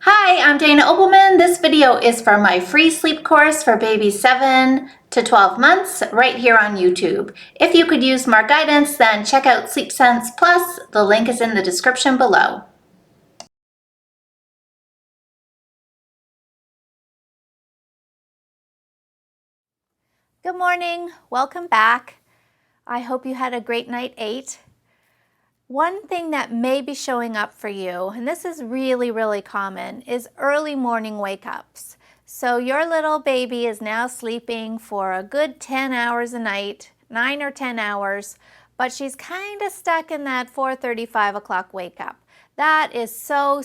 Hi, I'm Dana Opelman. This video is for my free sleep course for babies 7 to 12 months right here on YouTube. If you could use more guidance, then check out Sleep Sense Plus. The link is in the description below. Good morning. Welcome back. I hope you had a great night 8. One thing that may be showing up for you, and this is really common, is early morning wake-ups. So your little baby is now sleeping for a good 10 hours a night, 9 or 10 hours, but she's kind of stuck in that 4:30, 5 o'clock wake up. That is so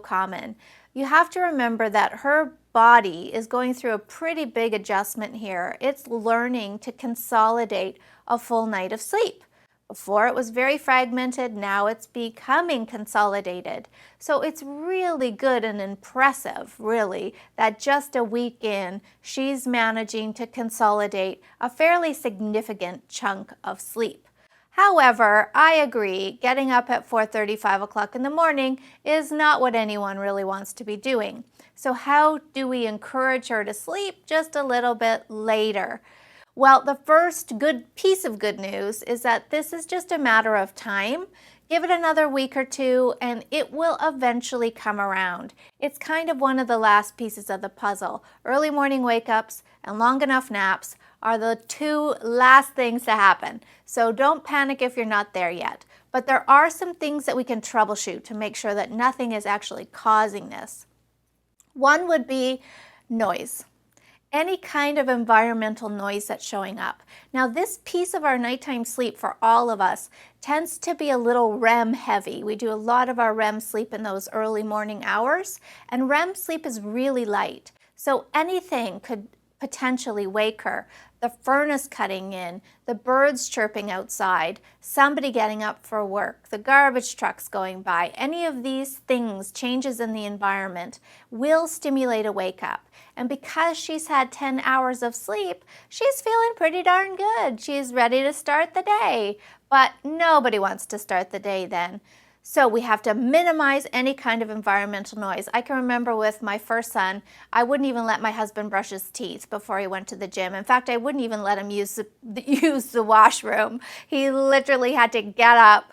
common. You have to remember that her body is going through a pretty big adjustment here. It's learning to consolidate a full night of sleep. Before it was very fragmented, now it's becoming consolidated. So it's really good and impressive, really, that just a week in, she's managing to consolidate a fairly significant chunk of sleep. However, I agree, getting up at 4:30, 5 o'clock in the morning is not what anyone really wants to be doing. So how do we encourage her to sleep just a little bit later? Well, the first good piece of good news is that this is just a matter of time. Give it another week or two and it will eventually come around. It's kind of one of the last pieces of the puzzle. Early morning wake-ups and long enough naps are the two last things to happen. So don't panic if you're not there yet. But there are some things that we can troubleshoot to make sure that nothing is actually causing this. One would be noise. Any kind of environmental noise that's showing up. Now, this piece of our nighttime sleep for all of us tends to be a little REM heavy. We do a lot of our REM sleep in those early morning hours, and REM sleep is really light. So anything could potentially wake her. The furnace cutting in, the birds chirping outside, somebody getting up for work, the garbage trucks going by, any of these things, changes in the environment, will stimulate a wake up. And because she's had 10 hours of sleep, she's feeling pretty darn good. She's ready to start the day. But nobody wants to start the day then. So we have to minimize any kind of environmental noise. I can remember with my first son, I wouldn't even let my husband brush his teeth before he went to the gym. In fact, I wouldn't even let him use the washroom. He literally had to get up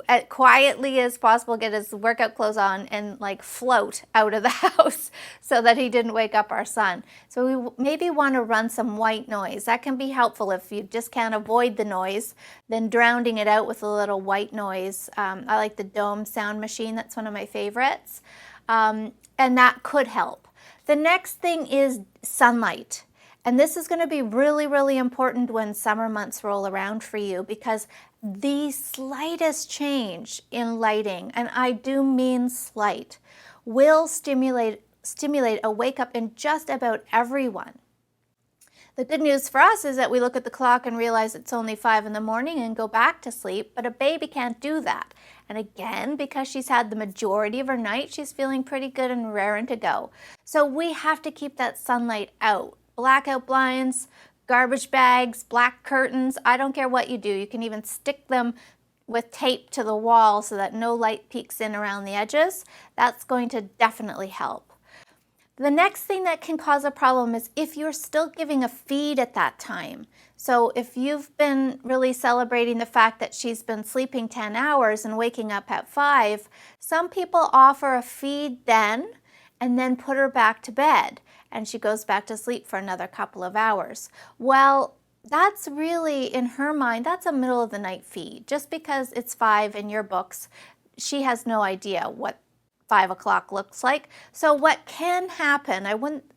as quietly as possible, get his workout clothes on and like float out of the house so that he didn't wake up our son. So we maybe want to run some white noise. That can be helpful if you just can't avoid the noise, then drowning it out with a little white noise. I like the Dome sound machine. That's one of my favorites. And that could help. The next thing is sunlight. And this is going to be really important when summer months roll around for you, because the slightest change in lighting, and I do mean slight, will stimulate a wake up in just about everyone. The good news for us is that we look at the clock and realize it's only 5 in the morning and go back to sleep, but a baby can't do that. And again, because she's had the majority of her night, she's feeling pretty good and raring to go. So we have to keep that sunlight out. Blackout blinds, garbage bags, black curtains, I don't care what you do. You can even stick them with tape to the wall so that no light peeks in around the edges. That's going to definitely help. The next thing that can cause a problem is if you're still giving a feed at that time. So if you've been really celebrating the fact that she's been sleeping 10 hours and waking up at 5, some people offer a feed then and then put her back to bed, and she goes back to sleep for another couple of hours. Well, that's really, in her mind, that's a middle of the night feed. Just because it's 5 in your books, she has no idea what 5 o'clock looks like. So what can happen, I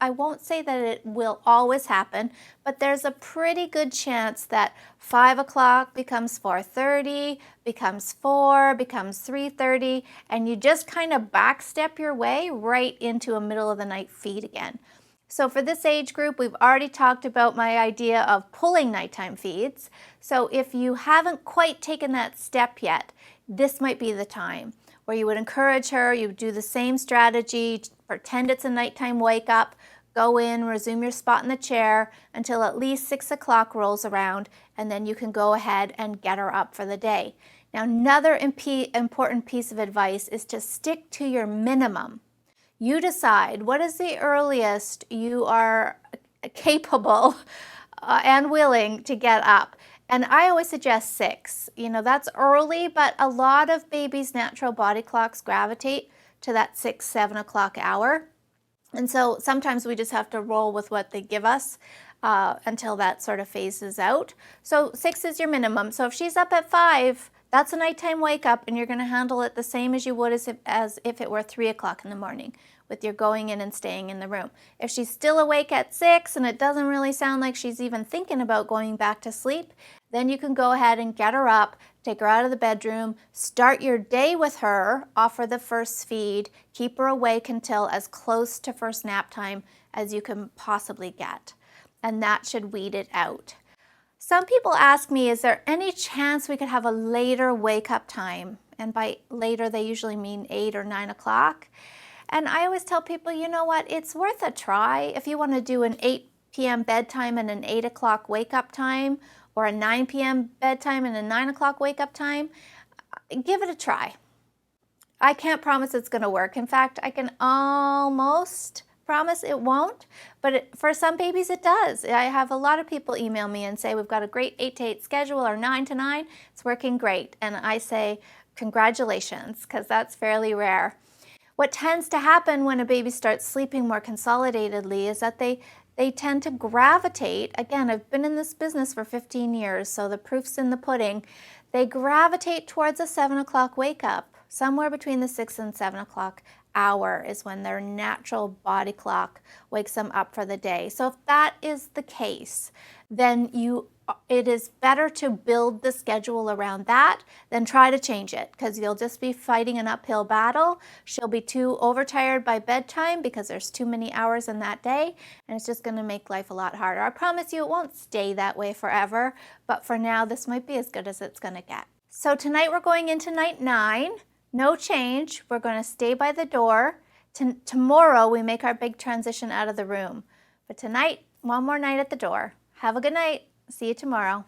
won't say that it will always happen, but there's a pretty good chance that 5 o'clock becomes 4:30, becomes 4, becomes 3:30, and you just kind of backstep your way right into a middle of the night feed again. So for this age group, we've already talked about my idea of pulling nighttime feeds. So if you haven't quite taken that step yet, this might be the time where you would encourage her, you do the same strategy, pretend it's a nighttime wake up, go in, resume your spot in the chair until at least 6 o'clock rolls around, and then you can go ahead and get her up for the day. Now, another important piece of advice is to stick to your minimum. You decide what is the earliest you are capable and willing to get up. And I always suggest 6. You know, that's early, but a lot of babies' natural body clocks gravitate to that 6, 7 o'clock hour. And so sometimes we just have to roll with what they give us until that sort of phases out. So 6 is your minimum. So if she's up at 5, that's a nighttime wake up, and you're going to handle it the same as you would as if it were 3 o'clock in the morning, with your going in and staying in the room. If she's still awake at 6 and it doesn't really sound like she's even thinking about going back to sleep, then you can go ahead and get her up, take her out of the bedroom, start your day with her, offer the first feed, keep her awake until as close to first nap time as you can possibly get. And that should weed it out. Some people ask me, is there any chance we could have a later wake up time? And by later, they usually mean 8 or 9 o'clock. And I always tell people, you know what, it's worth a try. If you want to do an 8 p.m. bedtime and an 8 o'clock wake up time, or a 9 p.m. bedtime and a 9 o'clock wake up time, give it a try. I can't promise it's going to work. In fact, I can almost promise it won't, but for some babies it does. I have a lot of people email me and say, we've got a great 8 to 8 schedule or 9 to 9. It's working great. And I say, congratulations, because that's fairly rare. What tends to happen when a baby starts sleeping more consolidatedly is that they tend to gravitate, again, I've been in this business for 15 years, so the proof's in the pudding, they gravitate towards a 7 o'clock wake up. Somewhere between the 6 and 7 o'clock hour is when their natural body clock wakes them up for the day. So if that is the case, then it is better to build the schedule around that than try to change it, because you'll just be fighting an uphill battle. She'll be too overtired by bedtime because there's too many hours in that day, and it's just going to make life a lot harder. I promise you it won't stay that way forever, but for now this might be as good as it's going to get. So tonight we're going into night 9. No change. We're going to stay by the door. Tomorrow we make our big transition out of the room. But tonight, one more night at the door. Have a good night. See you tomorrow.